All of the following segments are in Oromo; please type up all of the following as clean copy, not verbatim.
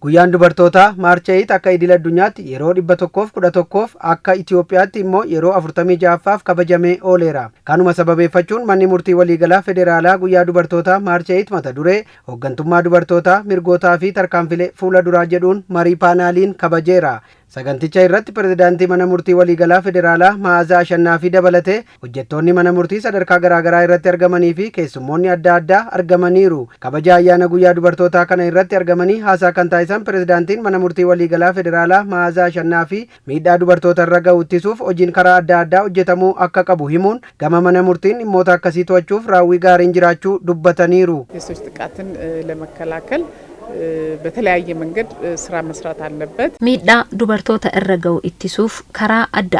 Guyyaan dubartootaa Maarchii akka idil addunyaatti yeroo 111 akka Itoophiyaatti immoo yeroo 46ffaaf kabajamee ooleera. Kanuma sababeeffachuun manni murtii waliigalaa federaalaa guyyaa dubartootaa Maarchii mata duree hooggantummaa dubartootaa mirgootaa fi tarkaanfilee fuula duraa jedhuun marii paanaaliin kabajeera. Saganticha irratti pirezidaantii mana murtii waliigalaa federaalaa Ma'aazaa Ashannaa fi dabalatee hojjettoonni mana murtii sadarkaa garaagaraa irratti argamanii fi keessummoonni adda addaa argamaniiru. Kabaja ayyaana guyyaa dubartootaa kana irratti argamanii haasaa kan taasisan pirezidaantiin mana murtii waliigalaa federaalaa Ma'aazaa Ashannaa fi miidhaa dubartoota irra ga'u ittisuuf hojiin karaa adda addaa hojjetamuu akka qabu himuun gama mana murtiin dhimmoota akkasii to'achuuf raawwii gaariin jiraachuu dubbataniiru. በተለያየ መንገድ ስራ መስራት አለበት ሚዳ ዱበርቶታ እረገው ኢትሱፍ ከራ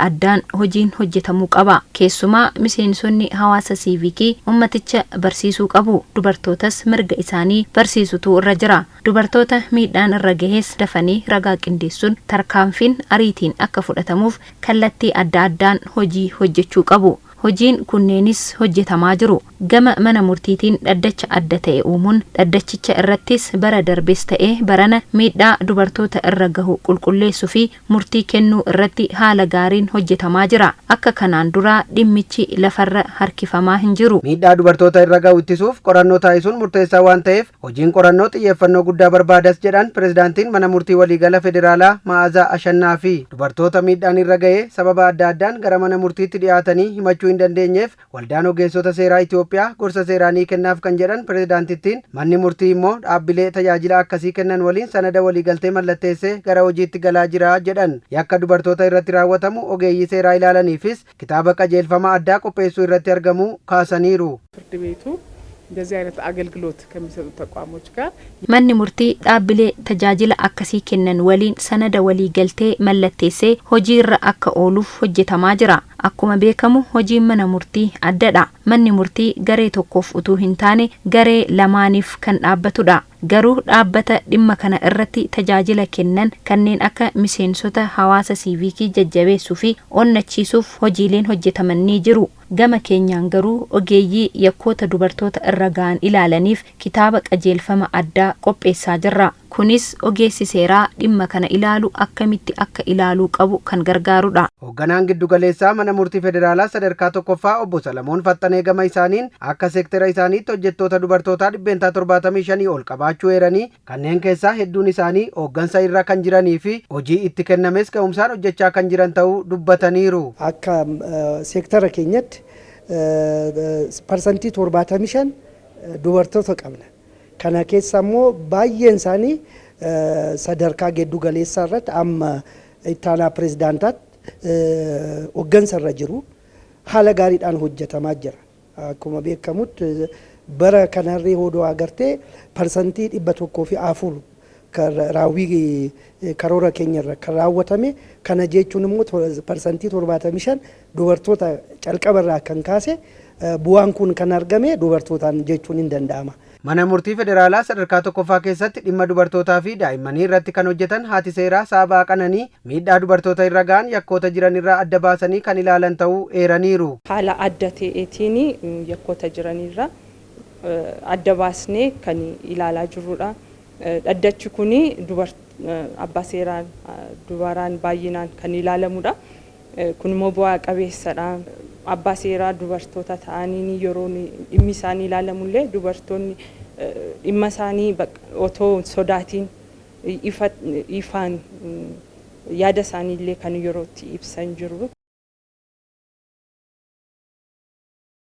አዳን ሆጂን ሆጀተሙ ቀባ ኬሱማ ሚሴንሶኒ ሐዋሳ ሲቪኪ ኡመትቸ በርሲሱ ቀቡ ዱበርቶታስ ምርገ ኢሳኒ በርሲሱቱ ረጅራ ዱበርቶታ ሚዳን እረገሄስ ደፈኒ ረጋ ቅንዲሱን ተርካንፊን አሪቲን አከፉደተሙፍ ከለቲ አዳን ሆጂ ሆጀቹ ቀቡ hojiin kunneenis hojjetamaa jiru gama mana murtiitiin dhaddacha adda ta'e uumuun dhaddachicha irrattis bara darbes ta'e barana miidhaa dubartoota irra gahu qulqulleessuu fi murtii kennuu irratti haala gaariin hojjetamaa jira akka kanaan dura dhimmichi lafarra harkifamaa hin jiru. Miidhaa dubartoota irra gahu ittisuuf qorannoo taasisuun murteessaa waan ta'eef hojiin qorannoo xiyyeeffannoo guddaa barbaadas jedhan pirezidaantiin mana murtii waliigala federaalaa Ma'aazaa Ashannaa fi dubartoota miidhaan irra ga'ee sababa adda addaan gara mana murtiitti dhiyaatanii himachuu hin dandeenyeef waldaan ogeessota seeraa Itoophiyaa gorsa seeraanii kennaaf kan jedhan pirezidaantittiin manni murtii immoo dhaabbilee tajaajila akkasii kennan waliin sanada waliigaltee mallatteessee gara hojiitti galaa jira jedhan. Yakka dubartoota irratti raawwatamu ogeeyyii seeraa ilaalaniifis kitaaba qajeelfama addaa qopheessuu irratti argamuu kaasaniiru. እንደዚህ አይነት አገልግሎት ከሚሰጡ ተቋሞች ጋር manni murtii dhaabbilee tajaajila akkasii kennan waliin sanada walii galtee mallatteessee hojiirra akka ooluuf hojjetamaa jira. Akkuma beekamu hojiin mana murtii addadha. Manni murtii garee tokkoof utuu hin taane garee lamaaniif kan dhaabbatudha. Garuu dhaabbata dhimma kana irratti tajaajila kennan kanneen akka miseensota hawaasa siivikii jajjabeessuu fi onnachiisuuf hojiileen hojjetaman ni jiru. Gama keenyaan garuu ogeeyyii yakkoota dubartoota irra ga'an ilaalaniif kitaaba qajeelfama addaa qopheessaa jirra. Kunis ogeessi seeraa dhimma kana ilaalu akkamitti akka ilaaluu qabu kan gargaarudha. Hoogganaan giddugaleessaa mana murtii federaalaa sadarkaa tokkoffaa obbo Salamoon Faxxanee gama isaaniin akka seektara isaaniitti hojjettoota dubartootaa 75 ol qabaachuu eeranii kanneen keessaa hedduun isaanii hooggansa irra kan jiranii fi hojii itti kennames ka'umsaan hojjechaa kan jiran ta'uu dubbataniiru. Akka seektara keenyatti parsantii 75 dubartoota qabna. Kana keessa immoo baay'een isaanii sadarkaa giddu galeessaa irratti amma ittaanaa pirezidaantaatti hooggansa irra jiru haala gaariidhaan hojjetamaa jira. Akkuma beekamutti bara kanarree hodoo agartee parsantii 104 raawwii karoora keenya irra kan raawwatame kana jechuun immoo parsantii 75 dubartoota calqaba irraa kan kaase bu'aan kun kan argame dubartootaan jechuun hin danda'ama. Mana murtii federaalaa sadarkaa tokkoffaa keessatti dhimma dubartootaa fi daa'immanii irratti kan hojjetan haati seeraa Saabaa Qananii miidhaa dubartoota irra ga'an yakkoota jiran irraa adda baasanii kan ilaalan ta'uu eeraniiru. Haala adda ta'eetiin yakkoota jiran irraa adda baasnee kan ilaalaa jirrudha. Dhaddachi kuni abbaa seeraan dubaraan baay'inaan kan ilaalamudha. Kun immoo bu'aa qabeessadha. Abbaa seeraa dubartoota ta'anii yeroo dhimmi isaanii ilaalamullee dubartoonni dhimma isaanii otoo sodaatiin ifaan yaada isaaniillee kan yerootti ibsan jiru.